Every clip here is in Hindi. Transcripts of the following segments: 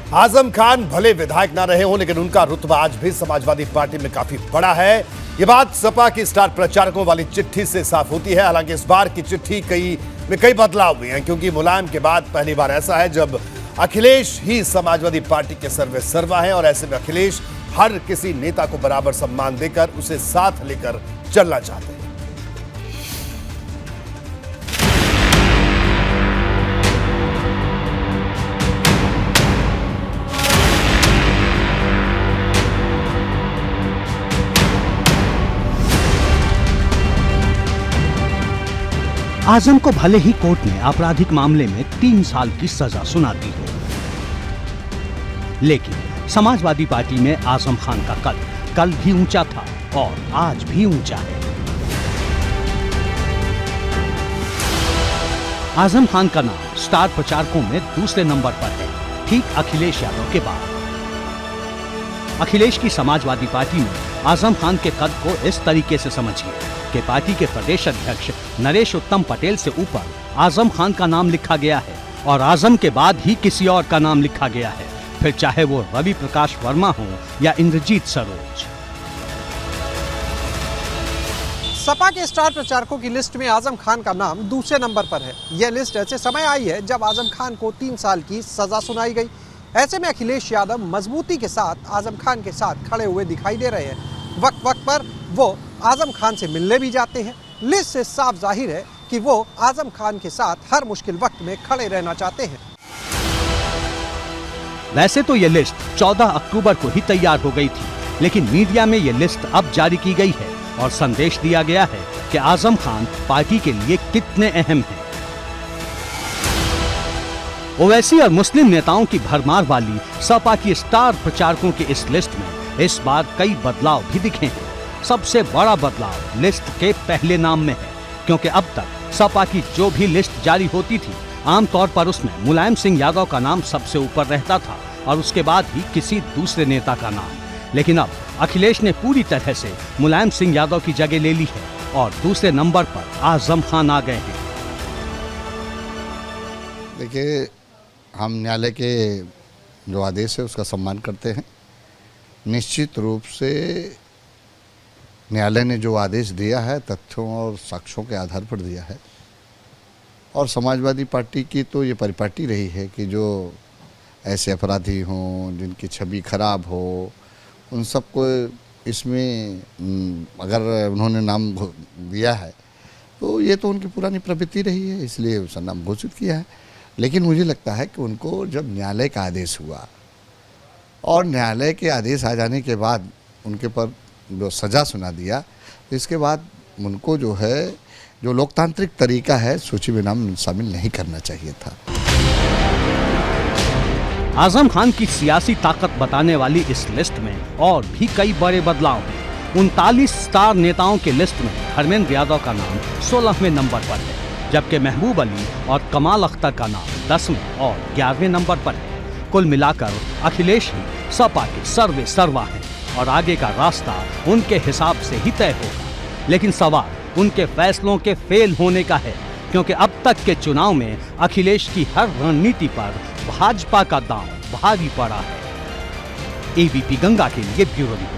आजम खान भले विधायक ना रहे हों, लेकिन उनका रुतबा आज भी समाजवादी पार्टी में काफी बड़ा है। ये बात सपा की स्टार प्रचारकों वाली चिट्ठी से साफ होती है। हालांकि इस बार की चिट्ठी में कई बदलाव हुए हैं, क्योंकि मुलायम के बाद पहली बार ऐसा है जब अखिलेश ही समाजवादी पार्टी के सर्वे सर्वा हैं, और ऐसे में अखिलेश हर किसी नेता को बराबर सम्मान देकर उसे साथ लेकर चलना चाहते हैं। आजम को भले ही कोर्ट ने आपराधिक मामले में 3 साल की सजा सुना दी हो, लेकिन समाजवादी पार्टी में आजम खान का कद कल भी ऊंचा था और आज भी ऊंचा है। आजम खान का नाम स्टार प्रचारकों में दूसरे नंबर पर है, ठीक अखिलेश यादव के बाद। अखिलेश की समाजवादी पार्टी में आजम खान के कद को इस तरीके से समझिए कि पार्टी के प्रदेश अध्यक्ष नरेश उत्तम पटेल से ऊपर आजम खान का नाम लिखा गया है, और आजम के बाद ही किसी और का नाम लिखा गया है, फिर चाहे वो रवि प्रकाश वर्मा हो या इंद्रजीत सरोज। सपा के स्टार प्रचारकों की लिस्ट में आजम खान का नाम दूसरे नंबर पर है। यह लिस्ट ऐसे समय आई है जब आजम खान को 3 साल की सजा सुनाई गई। ऐसे में अखिलेश यादव मजबूती के साथ आजम खान के साथ खड़े हुए दिखाई दे रहे हैं। वक्त वक्त पर वो आजम खान से मिलने भी जाते हैं। लिस्ट से साफ जाहिर है कि वो आजम खान के साथ हर मुश्किल वक्त में खड़े रहना चाहते हैं। वैसे तो ये लिस्ट 14 अक्टूबर को ही तैयार हो गई थी, लेकिन मीडिया में ये लिस्ट अब जारी की गई है और संदेश दिया गया है कि आजम खान पार्टी के लिए कितने अहम हैं। ओवैसी और मुस्लिम नेताओं की भरमार वाली सपा की स्टार प्रचारकों की इस लिस्ट में इस बार कई बदलाव भी दिखे हैं। सबसे बड़ा बदलाव लिस्ट के पहले नाम में है, क्योंकि अब तक सपा की जो भी लिस्ट जारी होती थी, आमतौर पर उसमें मुलायम सिंह यादव का नाम सबसे ऊपर रहता था और उसके बाद ही किसी दूसरे नेता का नाम। लेकिन अब अखिलेश ने पूरी तरह से मुलायम सिंह यादव की जगह ले ली है और दूसरे नंबर पर आजम खान आ गए हैं। देखिए, हम न्यायालय के जो आदेश है उसका सम्मान करते हैं। निश्चित रूप से न्यायालय ने जो आदेश दिया है तथ्यों और साक्ष्यों के आधार पर दिया है, और समाजवादी पार्टी की तो ये परिपाटी रही है कि जो ऐसे अपराधी हों, जिनकी छवि खराब हो, उन सबको इसमें अगर उन्होंने नाम दिया है तो ये तो उनकी पुरानी प्रवृत्ति रही है, इसलिए उसका नाम घोषित किया है। लेकिन मुझे लगता है कि उनको जब न्यायालय का आदेश हुआ और न्यायालय के आदेश आ जाने के बाद उनके पर जो सज़ा सुना दिया, तो इसके बाद उनको जो है जो लोकतांत्रिक तरीका है सूची में नाम शामिल नहीं करना चाहिए था। आजम खान की सियासी ताकत बताने वाली इस लिस्ट में और भी कई बड़े बदलाव हैं। 39 स्टार नेताओं की लिस्ट में धर्मेंद्र यादव का नाम 16वें नंबर पर है, जबकि महबूब अली और कमाल अख्तर का नाम 10वें और 11वें नंबर पर है। कुल मिलाकर अखिलेश ही सपा के सर्वे सर्वा हैं और आगे का रास्ता उनके हिसाब से ही तय होगा। लेकिन सवाल उनके फैसलों के फेल होने का है, क्योंकि अब तक के चुनाव में अखिलेश की हर रणनीति पर भाजपा का दांव भारी पड़ा है। एबीपी गंगा के लिए ब्यूरो रिपोर्ट।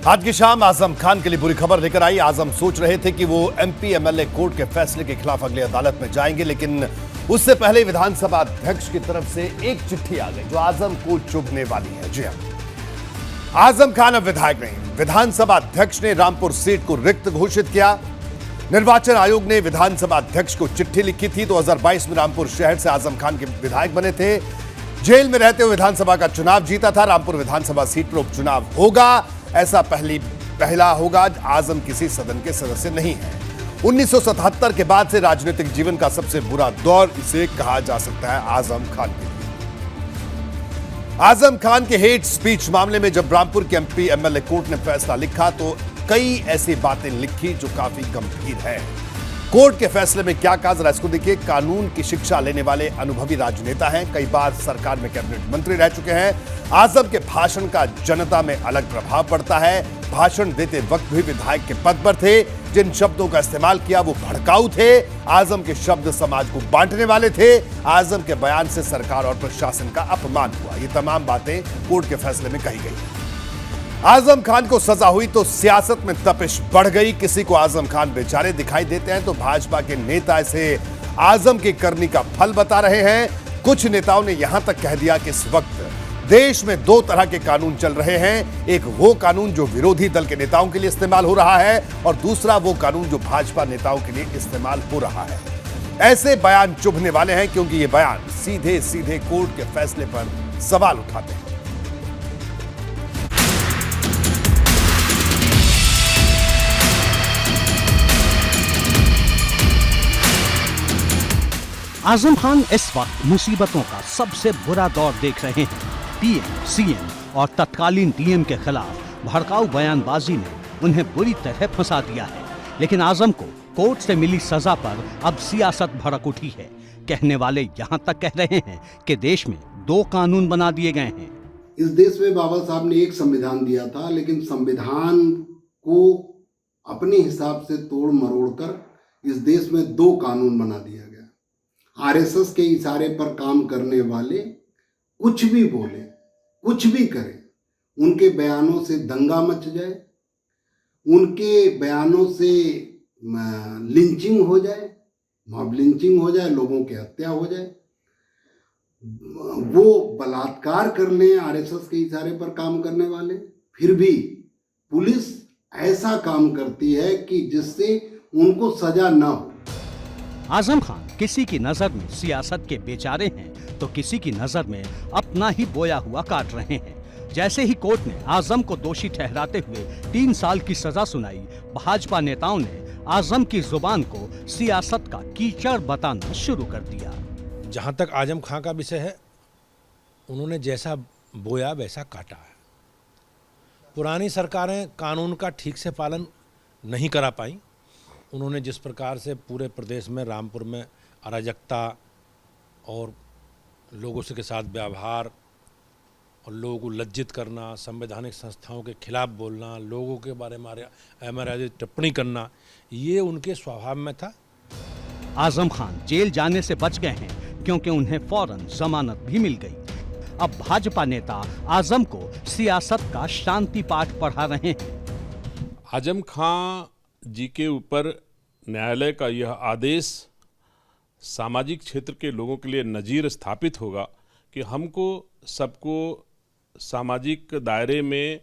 आज की शाम आजम खान के लिए बुरी खबर लेकर आई। आजम सोच रहे थे कि वो एमपी एमएलए कोर्ट के फैसले के खिलाफ अगली अदालत में जाएंगे, लेकिन उससे पहले विधानसभा अध्यक्ष की तरफ से एक चिट्ठी आ गई जो आजम को चुभने वाली है। जी हां, आजम खान अब विधायक नहीं। विधानसभा अध्यक्ष ने रामपुर सीट को रिक्त घोषित किया। निर्वाचन आयोग ने विधानसभा अध्यक्ष को चिट्ठी लिखी थी। 2022 में रामपुर शहर से आजम खान के विधायक बने थे। जेल में रहते हुए विधानसभा का चुनाव जीता था। रामपुर विधानसभा सीट पर उपचुनाव होगा, ऐसा पहला होगा। आजम किसी सदन के सदस्य नहीं है। 1977 के बाद से राजनीतिक जीवन का सबसे बुरा दौर इसे कहा जा सकता है आजम खान के लिए। आजम खान के हेट स्पीच मामले में जब रामपुर के एमपी एमएलए कोर्ट ने फैसला लिखा तो कई ऐसी बातें लिखी जो काफी गंभीर है। कोर्ट के फैसले में क्या कहा, जरा इसको देखिए। कानून की शिक्षा लेने वाले अनुभवी राजनेता हैं, कई बार सरकार में कैबिनेट मंत्री रह चुके हैं। आजम के भाषण का जनता में अलग प्रभाव पड़ता है। भाषण देते वक्त भी विधायक के पद पर थे, जिन शब्दों का इस्तेमाल किया वो भड़काऊ थे। आजम के शब्द समाज को बांटने वाले थे। आजम के बयान से सरकार और प्रशासन का अपमान हुआ। ये तमाम बातें कोर्ट के फैसले में कही गई। आजम खान को सजा हुई तो सियासत में तपिश बढ़ गई। किसी को आजम खान बेचारे दिखाई देते हैं तो भाजपा के नेता इसे आजम की करनी का फल बता रहे हैं। कुछ नेताओं ने यहां तक कह दिया कि इस वक्त देश में दो तरह के कानून चल रहे हैं। एक वो कानून जो विरोधी दल के नेताओं के लिए इस्तेमाल हो रहा है और दूसरा वो कानून जो भाजपा नेताओं के लिए इस्तेमाल हो रहा है। ऐसे बयान चुभने वाले हैं क्योंकि ये बयान सीधे सीधे कोर्ट के फैसले पर सवाल उठाते हैं। आजम खान इस वक्त मुसीबतों का सबसे बुरा दौर देख रहे हैं। पीएम, सीएम और तत्कालीन डीएम के खिलाफ भड़काऊ बयानबाजी ने उन्हें बुरी तरह फंसा दिया है। लेकिन आजम को कोर्ट से मिली सजा पर अब सियासत भड़क उठी है। कहने वाले यहां तक कह रहे हैं कि देश में दो कानून बना दिए गए हैं। इस देश में बाबा साहब ने एक संविधान दिया था, लेकिन संविधान को अपने हिसाब से तोड़ मरोड़ कर इस देश में दो कानून बना दिया गया। आरएसएस के इशारे पर काम करने वाले कुछ भी बोले, कुछ भी करें, उनके बयानों से दंगा मच जाए, उनके बयानों से लिंचिंग हो जाए, मॉब लिंचिंग हो जाए, लोगों की हत्या हो जाए, वो बलात्कार कर लें आरएसएस के इशारे पर काम करने वाले, फिर भी पुलिस ऐसा काम करती है कि जिससे उनको सजा ना हो। आजम खान किसी की नजर में सियासत के बेचारे हैं तो किसी की नजर में अपना ही बोया हुआ काट रहे हैं। जैसे ही कोर्ट ने आजम को दोषी ठहराते हुए 3 साल की सजा सुनाई, भाजपा नेताओं ने आजम की जुबान को सियासत का कीचड़ बताना शुरू कर दिया। जहां तक आजम खां का विषय है, उन्होंने जैसा बोया वैसा काटा है। पुरानी सरकारें कानून का ठीक से पालन नहीं करा पाई। उन्होंने जिस प्रकार से पूरे प्रदेश में, रामपुर में अराजकता और लोगों से के साथ व्यवहार और लोगों को लज्जित करना, संवैधानिक संस्थाओं के खिलाफ बोलना, लोगों के बारे में अमर्यादित टिप्पणी करना, ये उनके स्वभाव में था। आजम खान जेल जाने से बच गए हैं क्योंकि उन्हें फौरन जमानत भी मिल गई। अब भाजपा नेता आजम को सियासत का शांति पाठ पढ़ा रहे हैं। आजम खां जी के ऊपर न्यायालय का यह आदेश सामाजिक क्षेत्र के लोगों के लिए नज़ीर स्थापित होगा कि हमको सबको सामाजिक दायरे में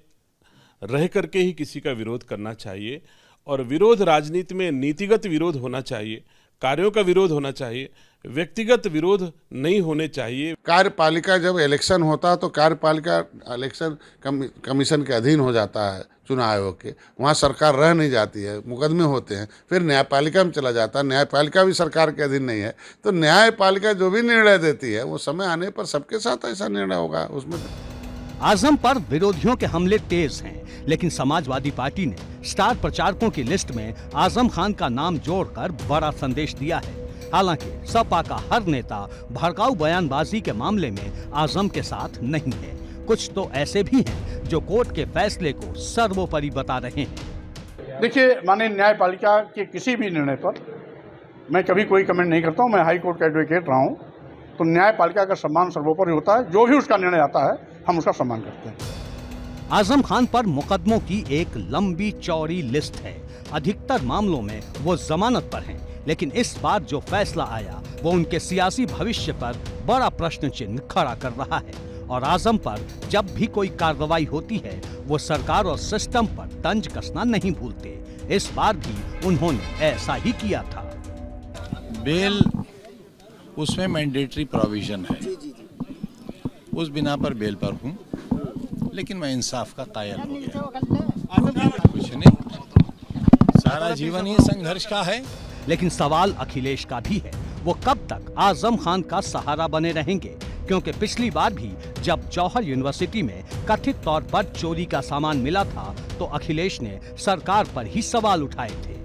रह करके ही किसी का विरोध करना चाहिए और विरोध राजनीति में नीतिगत विरोध होना चाहिए, कार्यों का विरोध होना चाहिए, व्यक्तिगत विरोध नहीं होने चाहिए। कार्यपालिका जब इलेक्शन होता है तो कार्यपालिका इलेक्शन कमीशन के अधीन हो जाता है, चुनाव आयोग के। वहाँ सरकार रह नहीं जाती है, मुकदमे होते हैं, फिर न्यायपालिका में चला जाता है। न्यायपालिका भी सरकार के अधीन नहीं है, तो न्यायपालिका जो भी निर्णय देती है वो समय आने पर सबके साथ ऐसा निर्णय होगा। उसमें आजम पर विरोधियों के हमले तेज हैं, लेकिन समाजवादी पार्टी ने स्टार प्रचारकों की लिस्ट में आजम खान का नाम जोड़कर बड़ा संदेश दिया है। हालांकि सपा का हर नेता भड़काऊ बयानबाजी के मामले में आजम के साथ नहीं है। कुछ तो ऐसे भी हैं जो कोर्ट के फैसले को सर्वोपरि बता रहे हैं। देखिए, माननीय न्यायपालिका के किसी भी निर्णय पर मैं कभी कोई कमेंट नहीं करता हूं। मैं हाई कोर्ट का एडवोकेट रहा हूं, तो न्यायपालिका का सम्मान सर्वोपरि होता है। जो भी उसका निर्णय आता है हम उसका सम्मान करते हैं। आजम खान पर मुकदमों की एक लंबी चौड़ी लिस्ट है। अधिकतर मामलों में वो जमानत पर हैं, लेकिन इस बार जो फैसला आया वो उनके सियासी भविष्य पर बड़ा प्रश्न चिन्ह खड़ा कर रहा है। और आजम पर जब भी कोई कार्रवाई होती है वो सरकार और सिस्टम पर तंज कसना नहीं भूलते। इस बार भी उन्होंने ऐसा ही किया था। बेल उसमें मैंडेटरी प्रोविजन है, उस बिना पर बेल पर हूँ, लेकिन मैं इंसाफ का कायल हो गया। कुछ नहीं, सारा जीवन ही संघर्ष का है। लेकिन सवाल अखिलेश का भी है, वो कब तक आजम खान का सहारा बने रहेंगे? क्योंकि पिछली बार भी जब जौहर यूनिवर्सिटी में कथित तौर पर चोरी का सामान मिला था तो अखिलेश ने सरकार पर ही सवाल उठाए थे।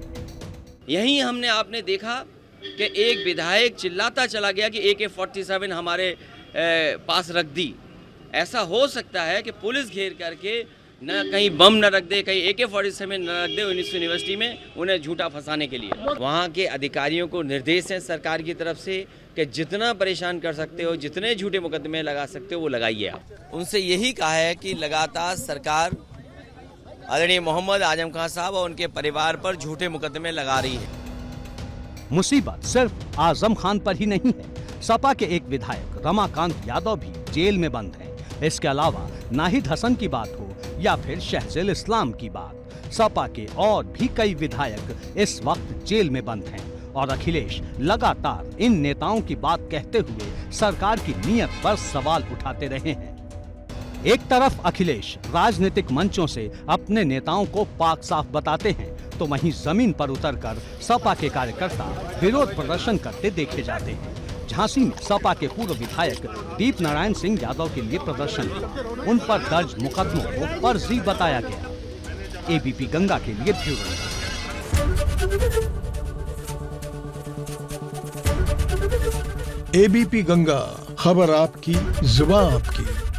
यहीं हमने आपने देखा कि एक विधायक चिल्लाता चला गया कि AK-47 हमारे पास रख दी। ऐसा हो सकता है कि पुलिस घेर करके न कहीं बम न रख दे, कहीं AK-47 न रख दे उस यूनिवर्सिटी में, उन्हें झूठा फंसाने के लिए। वहाँ के अधिकारियों को निर्देश है सरकार की तरफ से कि जितना परेशान कर सकते हो, जितने झूठे मुकदमे लगा सकते हो वो लगाइए आप। उनसे यही कहा है कि लगातार सरकार आदरणीय मोहम्मद आजम खान साहब और उनके परिवार पर झूठे मुकदमे लगा रही है। मुसीबत सिर्फ आजम खान पर ही नहीं है। सपा के एक विधायक रमाकांत यादव भी जेल में बंद हैं। इसके अलावा नाहिद हसन की बात हो या फिर शहज़ेल इस्लाम की बात, सपा के और भी कई विधायक इस वक्त जेल में बंद हैं और अखिलेश लगातार इन नेताओं की बात कहते हुए सरकार की नीयत पर सवाल उठाते रहे हैं। एक तरफ अखिलेश राजनीतिक मंचों से अपने नेताओं को पाक साफ बताते हैं, तो वहीं जमीन पर उतरकर सपा के कार्यकर्ता विरोध प्रदर्शन करते देखे जाते हैं। झांसी में सपा के पूर्व विधायक दीप नारायण सिंह यादव के लिए प्रदर्शन हुआ। उन पर दर्ज मुकदमों को फर्जी बताया गया। ABP गंगा के लिए ब्यूरो। ABP गंगा, खबर आपकी, जुबान आपकी।